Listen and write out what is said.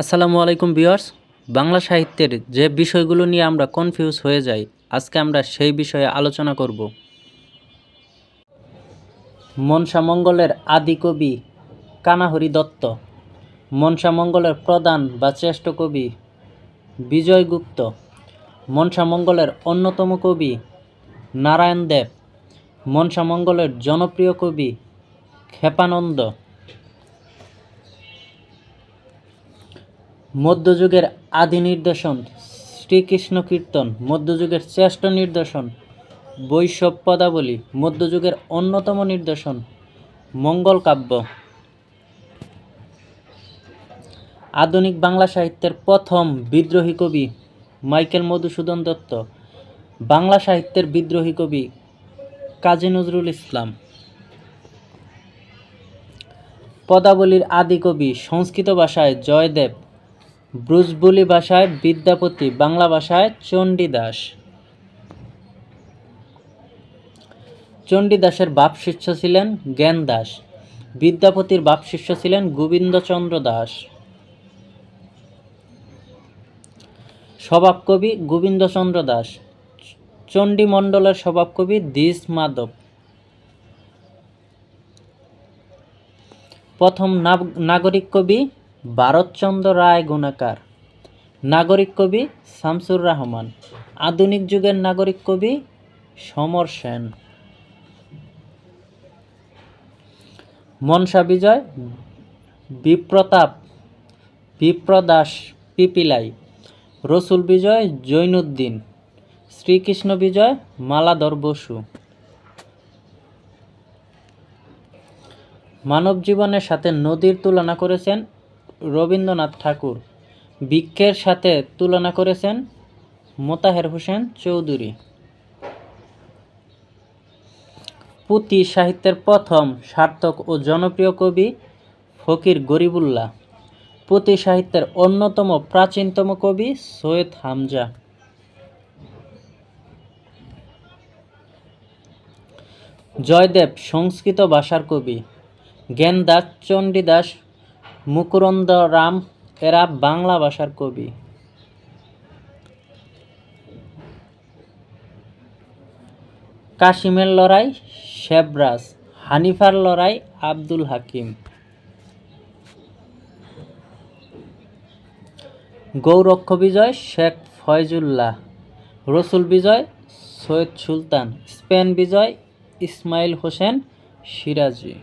আসসালামু আলাইকুম ভিউয়ার্স। বাংলা সাহিত্যের যে বিষয়গুলো নিয়ে আমরা কনফিউজ হয়ে যাই, আজকে আমরা সেই বিষয়ে আলোচনা করব। মনসামঙ্গলের আদি কবি কানাহরি দত্ত। মনসামঙ্গলের প্রধান বা শ্রেষ্ঠ কবি বিজয়গুপ্ত। মনসামঙ্গলের অন্যতম কবি নারায়ণ দেব। মনসামঙ্গলের জনপ্রিয় কবি ক্ষেপানন্দ। মধ্যযুগের আদি নিদর্শন শ্রীকৃষ্ণ কীর্তন। মধ্যযুগের শ্রেষ্ঠ নিদর্শন বৈষ্ণব পদাবলী। মধ্যযুগের অন্যতম নিদর্শন মঙ্গল কাব্য। আধুনিক বাংলা সাহিত্যের প্রথম বিদ্রোহী কবি মাইকেল মধুসূদন দত্ত। বাংলা সাহিত্যের বিদ্রোহী কবি কাজী নজরুল ইসলাম। পদাবলীর আদি কবি সংস্কৃত ভাষায় জয়দেব, ব্রজবুলি ভাষায় বিদ্যাপতি, বাংলা ভাষায় চণ্ডীদাস। চণ্ডীদাসের বাপ শিষ্য ছিলেন জ্ঞানদাস। বিদ্যাপতির বাপ শিষ্য ছিলেন গোবিন্দচন্দ্র দাস। স্বভাবকবি গোবিন্দচন্দ্র দাস। চণ্ডীমণ্ডলের স্বভাবকবি দ্বিজ মাধব। প্রথম নাগরিক কবি ভারতচন্দ্র রায় গুণাকার। নাগরিক কবি শামসুর রহমান। আধুনিক যুগের নাগরিক কবি সমর সেন। মনসা বিজয় বিপ্রতাপ বিপ্রদাস পিপিলাই। রসুল বিজয় জৈনুদ্দিন। শ্রীকৃষ্ণ বিজয় মালাধর বসু। মানব জীবনের সাথে নদীর তুলনা করেছেন রবীন্দ্রনাথ ঠাকুর। বৃক্ষের সাথে তুলনা করেছেন মোতাহের হোসেন চৌধুরী। পুঁথি সাহিত্যের প্রথম সার্থক ও জনপ্রিয় কবি ফকির গরিবুল্লাহ। পুঁথি সাহিত্যের অন্যতম প্রাচীনতম কবি সৈয়দ হামজা। জয়দেব সংস্কৃত ভাষার কবি। জ্ঞানদাস, চণ্ডীদাস, মুকুন্দ রাম এরা বাংলা ভাষার কবি। কাসিমের লড়াই শেবরাজ। হানিফার লড়াই আব্দুল হাকিম। গৌরক্ষ বিজয় শেখ ফয়জুল্লাহ। রসুল বিজয় সৈয়দ সুলতান। স্পেন বিজয় ইসমাইল হোসেন সিরাজি।